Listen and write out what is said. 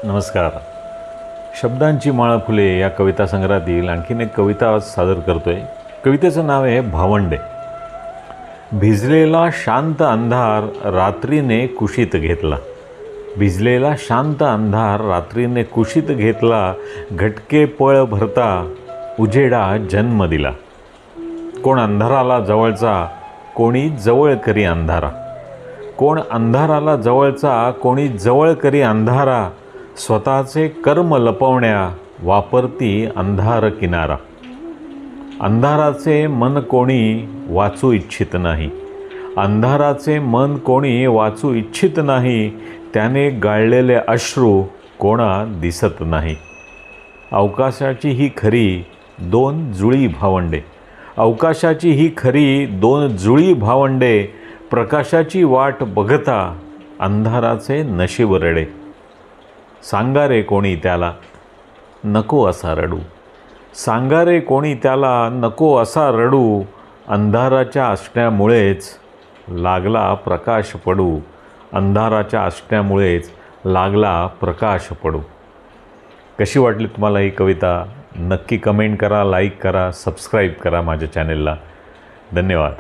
नमस्कार. शब्दांची माळ फुले या कविता संग्रहातील आणखीन एक कविता आज सादर करतोय. कवितेचं नाव आहे भावंडे. भिजलेला शांत अंधार रात्रीने कुशीत घेतला. भिजलेला शांत अंधार रात्रीने कुशीत घेतला. घटके पळ भरता उजेडा जन्म दिला. कोण अंधाराला जवळचा, कोणी जवळ करी अंधारा. कोण अंधाराला जवळचा, कोणी जवळ करी अंधारा. स्वतःचे कर्म लपवण्या वापरती अंधार किनारा. अंधाराचे मन कोणी वाचू इच्छित नाही. अंधाराचे मन कोणी वाचू इच्छित नाही. त्याने गाळलेले अश्रू कोणा दिसत नाही. अवकाशाची ही खरी दोन जुळी भावंडे. अवकाशाची ही खरी दोन जुळी भावंडे. प्रकाशाची वाट बघता अंधाराचे नशीब रडे. सांगा रे कोणी त्याला नको असा रडू. सांगा रे कोणी त्याला नको असा रडू. अंधाराच्या असण्यामुळेच लागला प्रकाश पडू. अंधाराच्या असण्यामुळेच लागला प्रकाश पडू. कशी वाटली तुम्हाला ही कविता? नक्की कमेंट करा, लाईक करा, सबस्क्राईब करा माझ्या चॅनेलला. धन्यवाद.